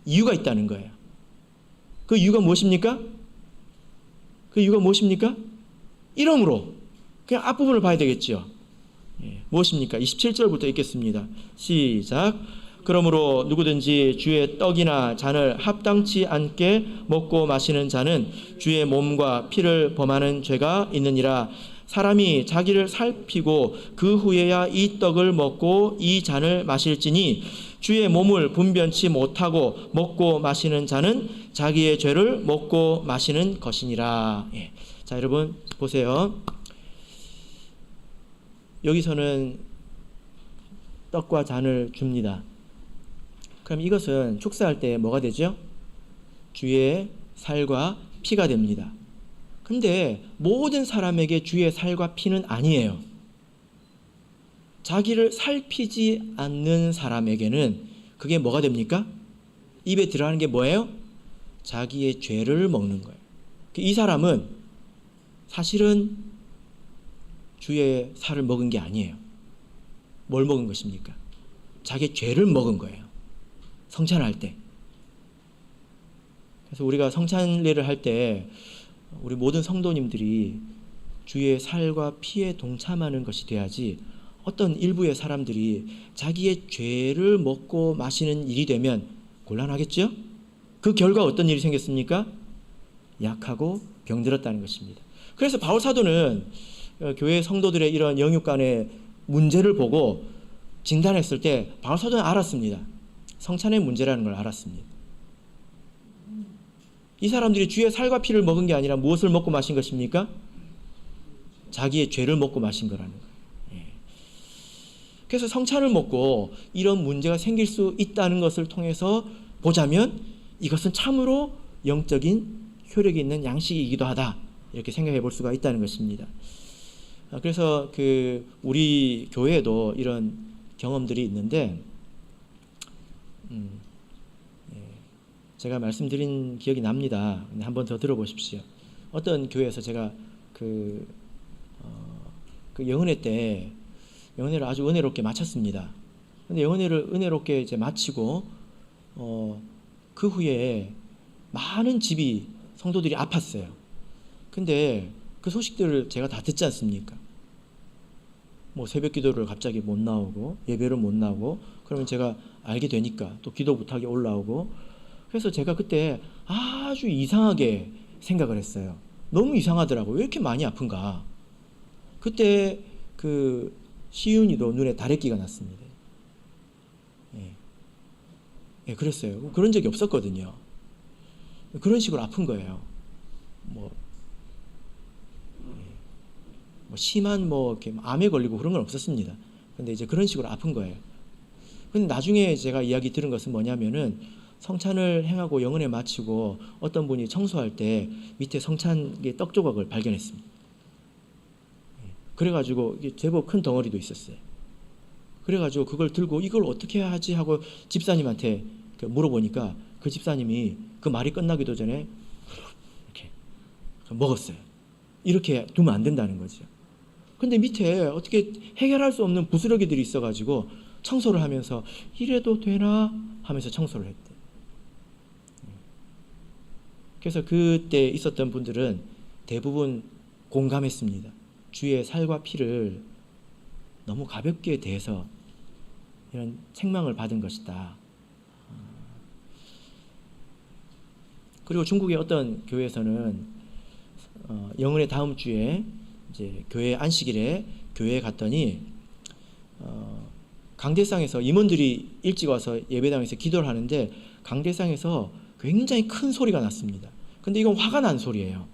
이유가 있다는 거예요. 그 이유가 무엇입니까? 그 이유가 무엇입니까? 이러므로. 그냥 앞부분을 봐야 되겠죠. 예, 무엇입니까? 27절부터 읽겠습니다. 시작. 그러므로 누구든지 주의 떡이나 잔을 합당치 않게 먹고 마시는 자는 주의 몸과 피를 범하는 죄가 있느니라. 사람이 자기를 살피고 그 후에야 이 떡을 먹고 이 잔을 마실지니 주의 몸을 분변치 못하고 먹고 마시는 자는 자기의 죄를 먹고 마시는 것이니라. 예. 자, 여러분 보세요. 여기서는 떡과 잔을 줍니다. 그럼 이것은 축사할 때 뭐가 되죠? 주의 살과 피가 됩니다. 근데 모든 사람에게 주의 살과 피는 아니에요. 자기를 살피지 않는 사람에게는 그게 뭐가 됩니까? 입에 들어가는 게 뭐예요? 자기의 죄를 먹는 거예요. 이 사람은 사실은 주의 살을 먹은 게 아니에요. 뭘 먹은 것입니까? 자기의 죄를 먹은 거예요. 성찬할 때. 그래서 우리가 성찬례를 할 때 우리 모든 성도님들이 주의 살과 피에 동참하는 것이 돼야지, 어떤 일부의 사람들이 자기의 죄를 먹고 마시는 일이 되면 곤란하겠죠? 그 결과 어떤 일이 생겼습니까? 약하고 병들었다는 것입니다. 그래서 바울 사도는 교회 성도들의 이런 영육 간의 문제를 보고 진단했을 때 바울 사도는 알았습니다. 성찬의 문제라는 걸 알았습니다. 이 사람들이 주의 살과 피를 먹은 게 아니라 무엇을 먹고 마신 것입니까? 자기의 죄를 먹고 마신 거라는 거예요. 그래서 성찬을 먹고 이런 문제가 생길 수 있다는 것을 통해서 보자면 이것은 참으로 영적인 효력이 있는 양식이기도 하다, 이렇게 생각해 볼 수가 있다는 것입니다. 그래서 우리 교회에도 이런 경험들이 있는데, 제가 말씀드린 기억이 납니다. 한 번 더 들어보십시오. 어떤 교회에서 제가 그 영은회 때 영은회를 아주 은혜롭게 마쳤습니다. 근데 영은회를 은혜롭게 이제 마치고 그 후에 많은 집이 성도들이 아팠어요. 근데 그 소식들을 제가 다 듣지 않습니까? 뭐 새벽 기도를 갑자기 못 나오고 예배를 못 나오고, 그러면 제가 알게 되니까 또 기도 부탁이 올라오고, 그래서 제가 그때 아주 이상하게 생각을 했어요. 너무 이상하더라고요. 왜 이렇게 많이 아픈가? 그때 시윤이도 눈에 다래끼가 났습니다. 그랬어요. 그런 적이 없었거든요. 그런 식으로 아픈 거예요. 뭐 심한 이렇게 암에 걸리고 그런 건 없었습니다. 근데 이제 그런 식으로 아픈 거예요. 근데 나중에 제가 이야기 들은 것은 뭐냐면은, 성찬을 행하고 영은회 마치고 어떤 분이 청소할 때 밑에 성찬 떡 조각을 발견했습니다. 그래가지고 이게 제법 큰 덩어리도 있었어요. 그래가지고 그걸 들고 이걸 어떻게 해야 하지 하고 집사님한테 물어보니까 그 집사님이 그 말이 끝나기도 전에 이렇게 먹었어요. 이렇게 두면 안 된다는 거죠. 근데 밑에 어떻게 해결할 수 없는 부스러기들이 있어가지고 청소를 하면서 이래도 되나 하면서 청소를 했대. 그래서 그때 있었던 분들은 대부분 공감했습니다. 주의 살과 피를 너무 가볍게 대해서 이런 책망을 받은 것이다. 그리고 중국의 어떤 교회에서는 영은의 다음 주에 이제 교회 안식일에 교회에 갔더니 강대상에서 임원들이 일찍 와서 예배당에서 기도를 하는데 강대상에서 굉장히 큰 소리가 났습니다. 근데 이건 화가 난 소리예요.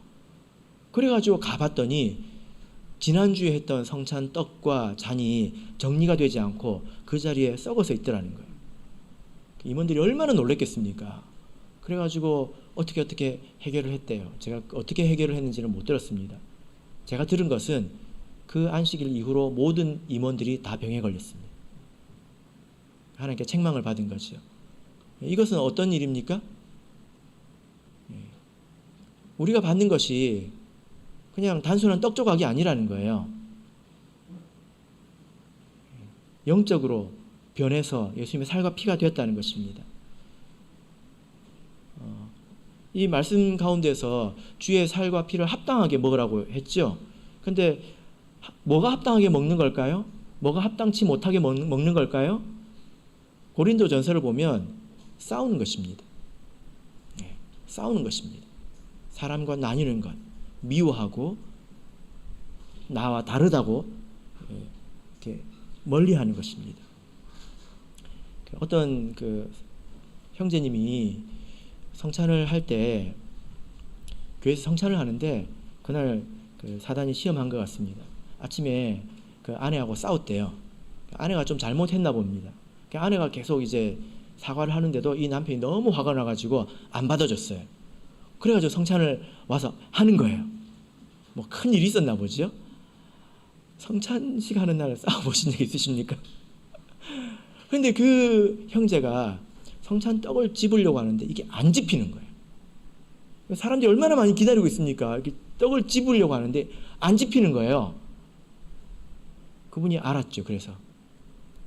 그래가지고 가봤더니 지난주에 했던 성찬 떡과 잔이 정리가 되지 않고 그 자리에 썩어서 있더라는 거예요. 임원들이 얼마나 놀랬겠습니까? 그래가지고 어떻게 해결을 했대요. 제가 어떻게 해결을 했는지는 못 들었습니다. 제가 들은 것은 그 안식일 이후로 모든 임원들이 다 병에 걸렸습니다. 하나님께 책망을 받은 거죠. 이것은 어떤 일입니까? 우리가 받는 것이 그냥 단순한 떡 조각이 아니라는 거예요. 영적으로 변해서 예수님의 살과 피가 되었다는 것입니다. 이 말씀 가운데서 주의 살과 피를 합당하게 먹으라고 했죠. 근데 뭐가 합당하게 먹는 걸까요? 뭐가 합당치 못하게 먹는 걸까요? 고린도전서를 보면 싸우는 것입니다. 싸우는 것입니다. 사람과 나뉘는 것, 미워하고 나와 다르다고 이렇게 멀리하는 것입니다. 어떤 그 형제님이 성찬을 할 때 교회에서 성찬을 하는데 그날 그 사단이 시험한 것 같습니다. 아침에 그 아내하고 싸웠대요. 아내가 좀 잘못했나 봅니다. 아내가 계속 이제 사과를 하는데도 이 남편이 너무 화가 나가지고 안 받아줬어요. 그래가지고 성찬을 와서 하는 거예요. 뭐 큰 일이 있었나 보죠. 성찬식 하는 날 싸워보신 적 있으십니까? 그런데 그 형제가 성찬 떡을 집으려고 하는데 이게 안 집히는 거예요. 사람들이 얼마나 많이 기다리고 있습니까? 이렇게 떡을 집으려고 하는데 안 집히는 거예요. 그분이 알았죠. 그래서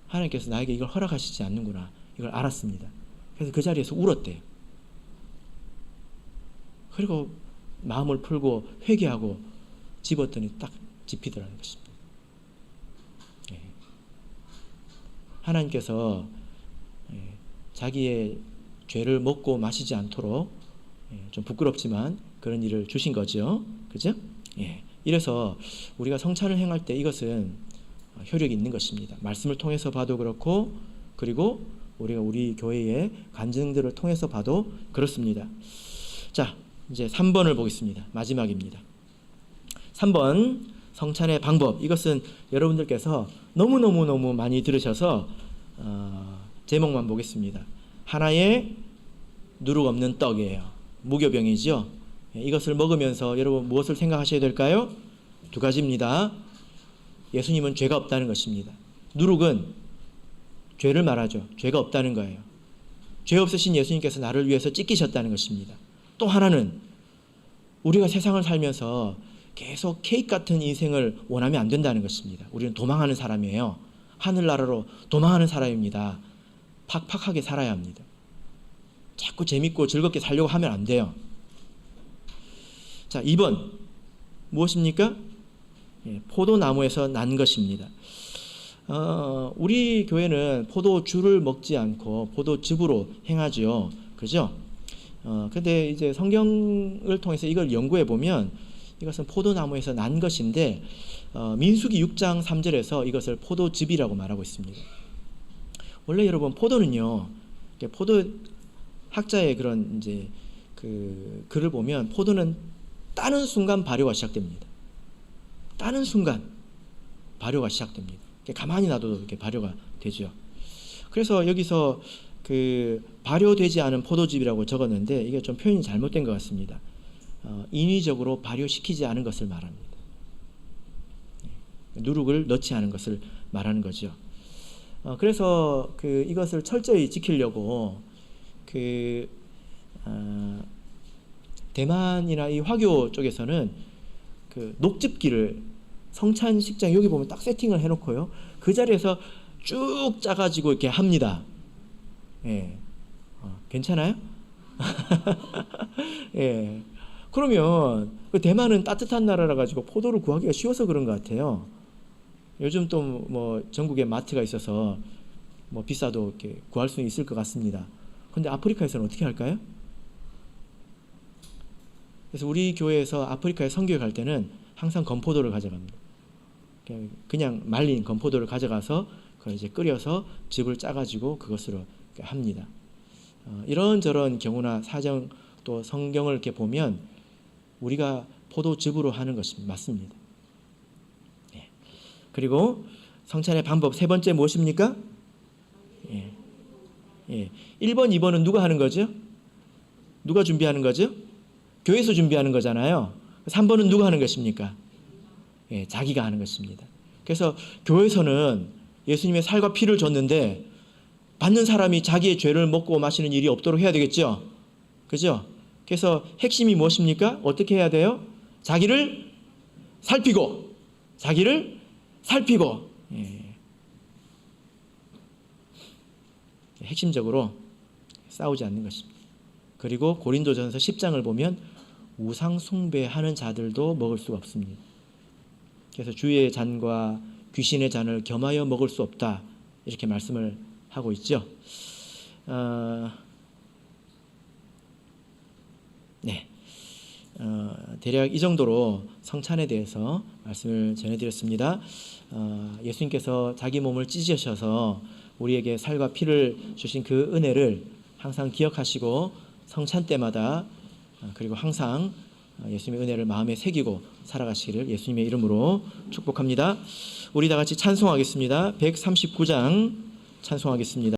하나님께서 나에게 이걸 허락하시지 않는구나, 이걸 알았습니다. 그래서 그 자리에서 울었대요. 그리고 마음을 풀고 회개하고 집었더니 딱 집히더라는 것입니다. 하나님께서 자기의 죄를 먹고 마시지 않도록 좀 부끄럽지만 그런 일을 주신 거죠. 그죠? 이래서 우리가 성찬을 행할 때 이것은 효력이 있는 것입니다. 말씀을 통해서 봐도 그렇고, 그리고 우리가 우리 교회의 간증들을 통해서 봐도 그렇습니다. 자, 이제 3번을 보겠습니다. 마지막입니다. 3번 성찬의 방법. 이것은 여러분들께서 너무 많이 들으셔서 제목만 보겠습니다. 하나의 누룩 없는 떡이에요. 무교병이죠. 이것을 먹으면서 여러분 무엇을 생각하셔야 될까요? 두 가지입니다. 예수님은 죄가 없다는 것입니다. 누룩은 죄를 말하죠. 죄가 없다는 거예요. 죄 없으신 예수님께서 나를 위해서 찢기셨다는 것입니다. 또 하나는 우리가 세상을 살면서 계속 케이크 같은 인생을 원하면 안 된다는 것입니다. 우리는 도망하는 사람이에요. 하늘나라로 도망하는 사람입니다. 팍팍하게 살아야 합니다. 자꾸 재밌고 즐겁게 살려고 하면 안 돼요. 자, 2번 무엇입니까? 포도나무에서 난 것입니다. 우리 교회는 포도주를 먹지 않고 포도즙으로 행하죠. 그죠? 근데 이제 성경을 통해서 이걸 연구해 보면 이것은 포도나무에서 난 것인데 민수기 6장 3절에서 이것을 포도즙이라고 말하고 있습니다. 원래 여러분 포도는요, 포도 학자의 그런 이제 그 글을 보면 포도는 따는 순간 발효가 시작됩니다. 따는 순간 발효가 시작됩니다. 가만히 놔둬도 이렇게 발효가 되죠. 그래서 여기서 그 발효되지 않은 포도즙이라고 적었는데 이게 좀 표현이 잘못된 것 같습니다. 인위적으로 발효시키지 않은 것을 말합니다. 누룩을 넣지 않은 것을 말하는 거죠. 그래서 그 이것을 철저히 지키려고 그 대만이나 이 화교 쪽에서는 그 녹즙기를 성찬식장 여기 보면 딱 세팅을 해놓고요. 그 자리에서 쭉 짜가지고 이렇게 합니다. 괜찮아요? 그러면 대만은 따뜻한 나라라 가지고 포도를 구하기가 쉬워서 그런 것 같아요. 요즘 또 뭐 전국에 마트가 있어서 뭐 비싸도 이렇게 구할 수 있을 것 같습니다. 근데 아프리카에서는 어떻게 할까요? 그래서 우리 교회에서 아프리카에 선교에 갈 때는 항상 건포도를 가져갑니다. 그냥 말린 건포도를 가져가서 그걸 이제 끓여서 즙을 짜가지고 그것으로 합니다. 이런저런 경우나 사정 또 성경을 이렇게 보면 우리가 포도즙으로 하는 것이 맞습니다. 그리고 성찬의 방법 세 번째 무엇입니까? 1번, 2번은 누가 하는 거죠? 누가 준비하는 거죠? 교회에서 준비하는 거잖아요. 3번은 누가 하는 것입니까? 자기가 하는 것입니다. 그래서 교회에서는 예수님의 살과 피를 줬는데 받는 사람이 자기의 죄를 먹고 마시는 일이 없도록 해야 되겠죠? 그죠? 그래서 핵심이 무엇입니까? 어떻게 해야 돼요? 자기를 살피고, 자기를 살피고, 핵심적으로 싸우지 않는 것입니다. 그리고 고린도전서 10장을 보면 우상 숭배하는 자들도 먹을 수가 없습니다. 그래서 주의 잔과 귀신의 잔을 겸하여 먹을 수 없다, 이렇게 말씀을 하고 있죠. 네. 대략 이 정도로 성찬에 대해서 말씀을 전해드렸습니다. 예수님께서 자기 몸을 찢으셔서 우리에게 살과 피를 주신 그 은혜를 항상 기억하시고 성찬 때마다 그리고 항상 예수님의 은혜를 마음에 새기고 살아가시기를 예수님의 이름으로 축복합니다. 우리 다 같이 찬송하겠습니다. 139장 찬송하겠습니다.